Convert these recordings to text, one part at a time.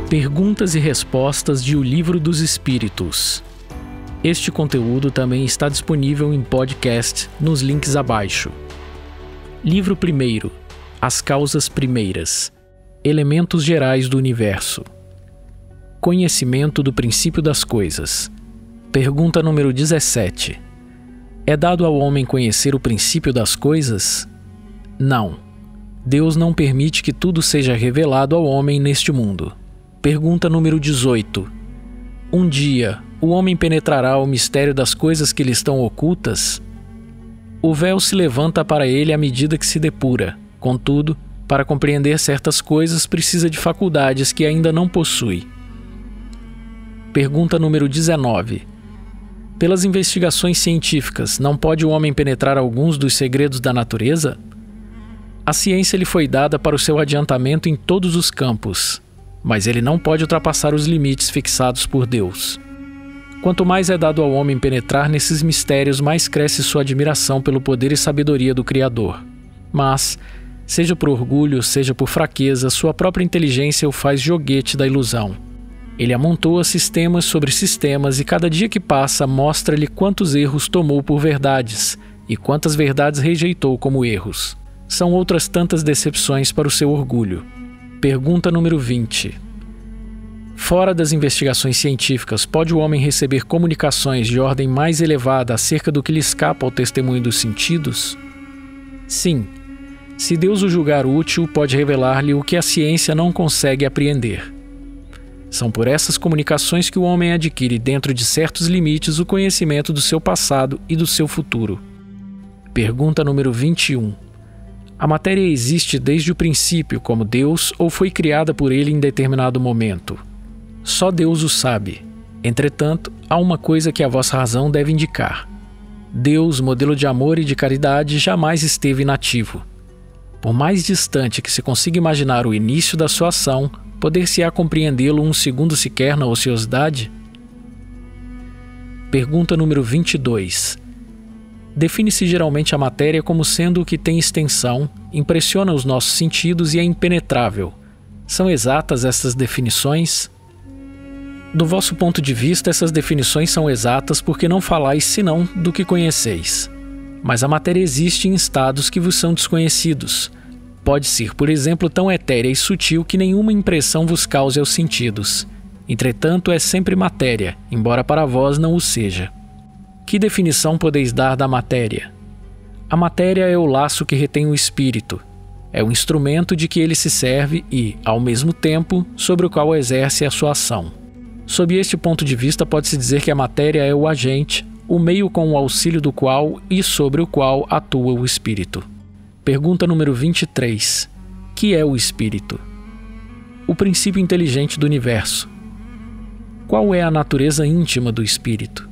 Perguntas e respostas de O Livro dos Espíritos. Este conteúdo também está disponível em podcast nos links abaixo. Livro 1. As Causas Primeiras. Elementos Gerais do Universo. Conhecimento do Princípio das Coisas. Pergunta número 17. É dado ao homem conhecer o princípio das coisas? Não. Deus não permite que tudo seja revelado ao homem neste mundo. Pergunta número 18. Um dia, o homem penetrará o mistério das coisas que lhe estão ocultas? O véu se levanta para ele à medida que se depura. Contudo, para compreender certas coisas, precisa de faculdades que ainda não possui. Pergunta número 19. Pelas investigações científicas, não pode o homem penetrar alguns dos segredos da natureza? A ciência lhe foi dada para o seu adiantamento em todos os campos, mas ele não pode ultrapassar os limites fixados por Deus. Quanto mais é dado ao homem penetrar nesses mistérios, mais cresce sua admiração pelo poder e sabedoria do Criador. Mas, seja por orgulho, seja por fraqueza, sua própria inteligência o faz joguete da ilusão. Ele amontoa sistemas sobre sistemas e cada dia que passa mostra-lhe quantos erros tomou por verdades e quantas verdades rejeitou como erros. São outras tantas decepções para o seu orgulho. Pergunta número 20. Fora das investigações científicas, pode o homem receber comunicações de ordem mais elevada acerca do que lhe escapa ao testemunho dos sentidos? Sim. Se Deus o julgar útil, pode revelar-lhe o que a ciência não consegue apreender. São por essas comunicações que o homem adquire, dentro de certos limites, o conhecimento do seu passado e do seu futuro. Pergunta número 21. A matéria existe desde o princípio como Deus ou foi criada por ele em determinado momento? Só Deus o sabe. Entretanto, há uma coisa que a vossa razão deve indicar. Deus, modelo de amor e de caridade, jamais esteve inativo. Por mais distante que se consiga imaginar o início da sua ação, poder-se-á compreendê-lo um segundo sequer na ociosidade? Pergunta número 22. Define-se geralmente a matéria como sendo o que tem extensão, impressiona os nossos sentidos e é impenetrável. São exatas essas definições? Do vosso ponto de vista, essas definições são exatas porque não falais senão do que conheceis. Mas a matéria existe em estados que vos são desconhecidos. Pode ser, por exemplo, tão etérea e sutil que nenhuma impressão vos cause aos sentidos. Entretanto, é sempre matéria, embora para vós não o seja. Que definição podeis dar da matéria? A matéria é o laço que retém o espírito. É o instrumento de que ele se serve e, ao mesmo tempo, sobre o qual exerce a sua ação. Sob este ponto de vista, pode-se dizer que a matéria é o agente, o meio com o auxílio do qual e sobre o qual atua o espírito. Pergunta número 23. Que é o espírito? O princípio inteligente do universo. Qual é a natureza íntima do espírito?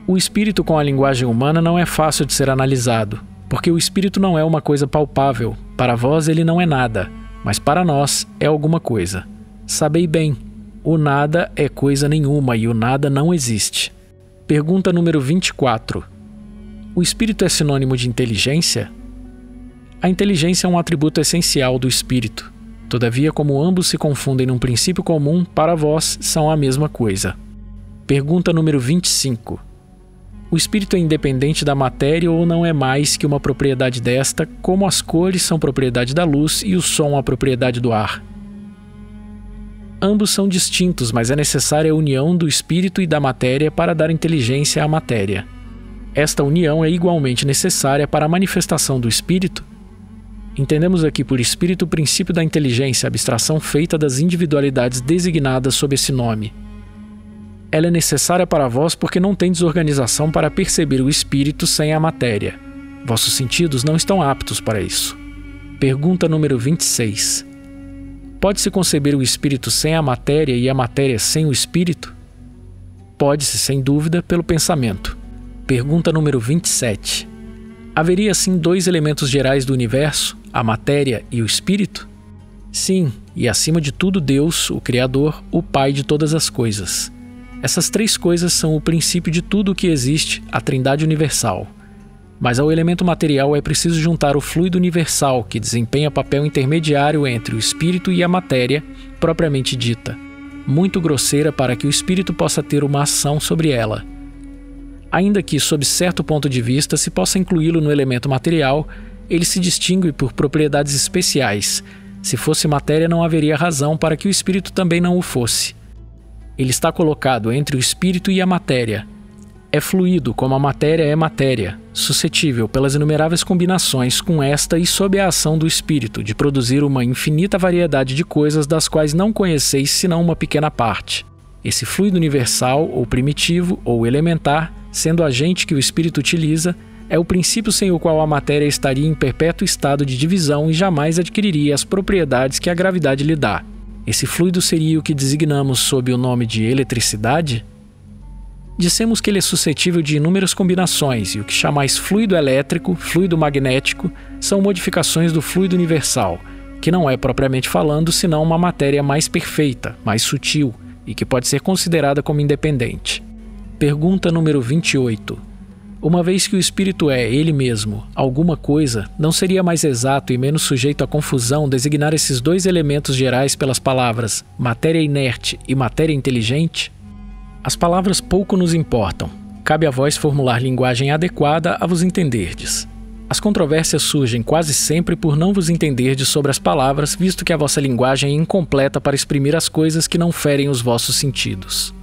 O espírito com a linguagem humana não é fácil de ser analisado, porque o espírito não é uma coisa palpável. Para vós ele não é nada, mas para nós é alguma coisa. Sabei bem, o nada é coisa nenhuma e o nada não existe. Pergunta número 24. O espírito é sinônimo de inteligência? A inteligência é um atributo essencial do espírito. Todavia, como ambos se confundem num princípio comum, para vós são a mesma coisa. Pergunta número 25. O espírito é independente da matéria ou não é mais que uma propriedade desta, como as cores são propriedade da luz e o som a propriedade do ar? Ambos são distintos, mas é necessária a união do espírito e da matéria para dar inteligência à matéria. Esta união é igualmente necessária para a manifestação do espírito. Entendemos aqui por espírito o princípio da inteligência, abstração feita das individualidades designadas sob esse nome. Ela é necessária para vós porque não tendes organização para perceber o espírito sem a matéria. Vossos sentidos não estão aptos para isso. Pergunta número 26. Pode-se conceber o espírito sem a matéria e a matéria sem o espírito? Pode-se, sem dúvida, pelo pensamento. Pergunta número 27. Haveria, assim, dois elementos gerais do universo, a matéria e o espírito? Sim, e acima de tudo Deus, o Criador, o Pai de todas as coisas. Essas três coisas são o princípio de tudo o que existe, a Trindade universal. Mas ao elemento material é preciso juntar o fluido universal, que desempenha papel intermediário entre o espírito e a matéria, propriamente dita. muito grosseira para que o espírito possa ter uma ação sobre ela. Ainda que, sob certo ponto de vista, se possa incluí-lo no elemento material, ele se distingue por propriedades especiais. Se fosse matéria, não haveria razão para que o espírito também não o fosse. Ele está colocado entre o espírito e a matéria. É fluido como a matéria é matéria, suscetível pelas inumeráveis combinações com esta e sob a ação do espírito de produzir uma infinita variedade de coisas das quais não conheceis senão uma pequena parte. Esse fluido universal, ou primitivo, ou elementar, sendo agente que o espírito utiliza, é o princípio sem o qual a matéria estaria em perpétuo estado de divisão e jamais adquiriria as propriedades que a gravidade lhe dá. Esse fluido seria o que designamos sob o nome de eletricidade? Dissemos que ele é suscetível de inúmeras combinações, e o que chamais fluido elétrico, fluido magnético, são modificações do fluido universal, que não é propriamente falando senão uma matéria mais perfeita, mais sutil, e que pode ser considerada como independente. Pergunta número 28. Uma vez que o espírito é, ele mesmo, alguma coisa, não seria mais exato e menos sujeito à confusão designar esses dois elementos gerais pelas palavras matéria inerte e matéria inteligente? As palavras pouco nos importam. Cabe a vós formular linguagem adequada a vos entenderdes. As controvérsias surgem quase sempre por não vos entenderdes sobre as palavras, visto que a vossa linguagem é incompleta para exprimir as coisas que não ferem os vossos sentidos.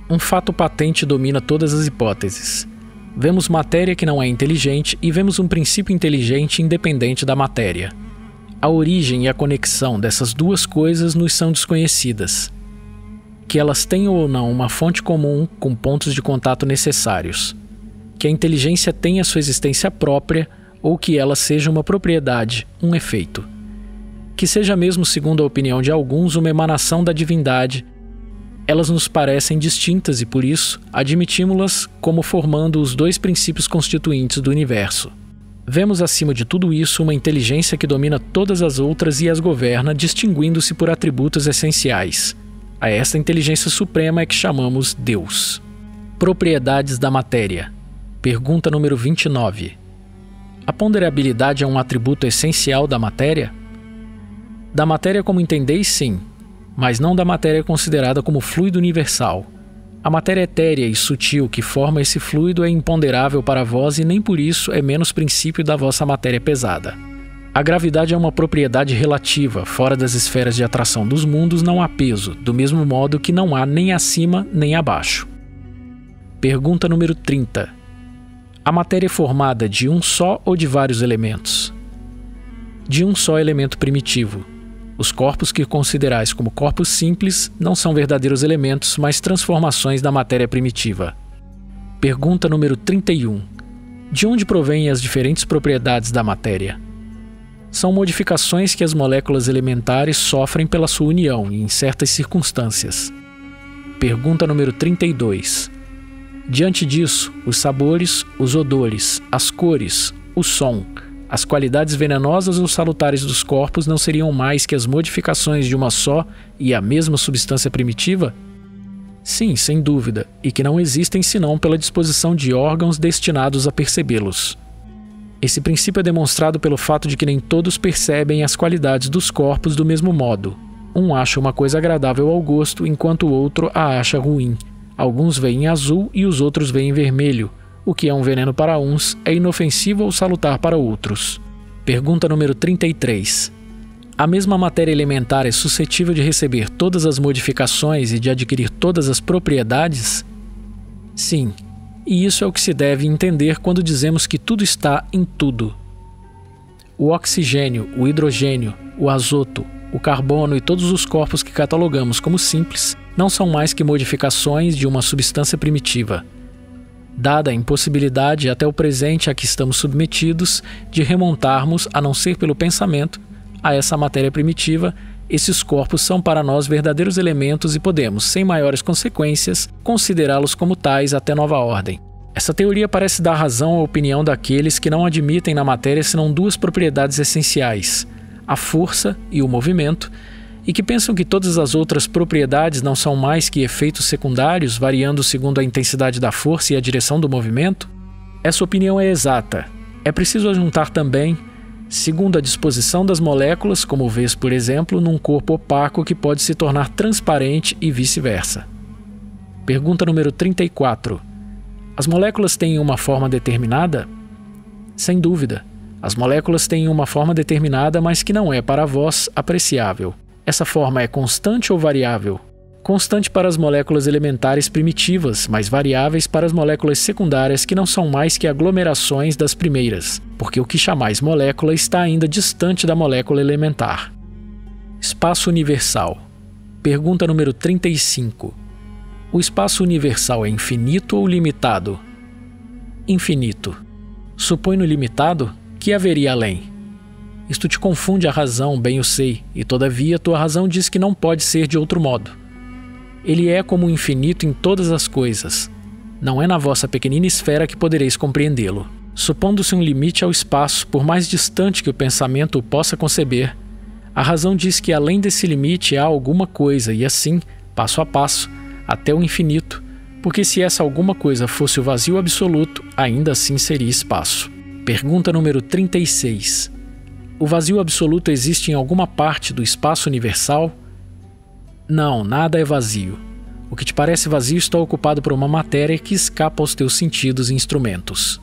Um fato patente domina todas as hipóteses. Vemos matéria que não é inteligente e vemos um princípio inteligente independente da matéria. A origem e a conexão dessas duas coisas nos são desconhecidas. Que elas tenham ou não uma fonte comum com pontos de contato necessários. Que a inteligência tenha sua existência própria ou que ela seja uma propriedade, um efeito. Que seja mesmo, segundo a opinião de alguns, uma emanação da divindade. Elas nos parecem distintas e, por isso, admitimos-las como formando os dois princípios constituintes do universo. Vemos acima de tudo isso uma inteligência que domina todas as outras e as governa, distinguindo-se por atributos essenciais. A esta inteligência suprema é que chamamos Deus. Propriedades da matéria. Pergunta número 29. A ponderabilidade é um atributo essencial da matéria? Da matéria como entendeis, sim, mas não da matéria considerada como fluido universal. A matéria etérea e sutil que forma esse fluido é imponderável para vós e nem por isso é menos princípio da vossa matéria pesada. A gravidade é uma propriedade relativa, fora das esferas de atração dos mundos não há peso, do mesmo modo que não há nem acima nem abaixo. Pergunta número 30. A matéria é formada de um só ou de vários elementos? De um só elemento primitivo. Os corpos que considerais como corpos simples não são verdadeiros elementos, mas transformações da matéria primitiva. Pergunta número 31. De onde provêm as diferentes propriedades da matéria? São modificações que as moléculas elementares sofrem pela sua união e em certas circunstâncias. Pergunta número 32. Diante disso, os sabores, os odores, as cores, o som, as qualidades venenosas ou salutares dos corpos não seriam mais que as modificações de uma só e a mesma substância primitiva? Sim, sem dúvida, e que não existem senão pela disposição de órgãos destinados a percebê-los. Esse princípio é demonstrado pelo fato de que nem todos percebem as qualidades dos corpos do mesmo modo. Um acha uma coisa agradável ao gosto, enquanto o outro a acha ruim. Alguns veem azul e os outros veem vermelho. O que é um veneno para uns é inofensivo ou salutar para outros. Pergunta número 33. A mesma matéria elementar é suscetível de receber todas as modificações e de adquirir todas as propriedades? Sim. E isso é o que se deve entender quando dizemos que tudo está em tudo. O oxigênio, o hidrogênio, o azoto, o carbono e todos os corpos que catalogamos como simples não são mais que modificações de uma substância primitiva. Dada a impossibilidade até o presente a que estamos submetidos de remontarmos, a não ser pelo pensamento, a essa matéria primitiva, esses corpos são para nós verdadeiros elementos e podemos, sem maiores consequências, considerá-los como tais até nova ordem. Essa teoria parece dar razão à opinião daqueles que não admitem na matéria senão duas propriedades essenciais, a força e o movimento, e que pensam que todas as outras propriedades não são mais que efeitos secundários, variando segundo a intensidade da força e a direção do movimento. Essa opinião é exata. É preciso juntar também segundo a disposição das moléculas, como vês, por exemplo, num corpo opaco que pode se tornar transparente e vice-versa. Pergunta número 34. As moléculas têm uma forma determinada? Sem dúvida. As moléculas têm uma forma determinada, mas que não é para vós apreciável. Essa forma é constante ou variável? Constante para as moléculas elementares primitivas, mas variáveis para as moléculas secundárias que não são mais que aglomerações das primeiras, porque o que chamais molécula está ainda distante da molécula elementar. Espaço universal. Pergunta número 35. O espaço universal é infinito ou limitado? Infinito. Supõe no limitado que haveria além. Isto te confunde a razão, bem eu sei, e todavia tua razão diz que não pode ser de outro modo. Ele é como o infinito em todas as coisas. Não é na vossa pequenina esfera que podereis compreendê-lo. Supondo-se um limite ao espaço, por mais distante que o pensamento o possa conceber, a razão diz que além desse limite há alguma coisa e assim, passo a passo, até o infinito, porque se essa alguma coisa fosse o vazio absoluto, ainda assim seria espaço. Pergunta número 36. O vazio absoluto existe em alguma parte do espaço universal? Não, nada é vazio. O que te parece vazio está ocupado por uma matéria que escapa aos teus sentidos e instrumentos.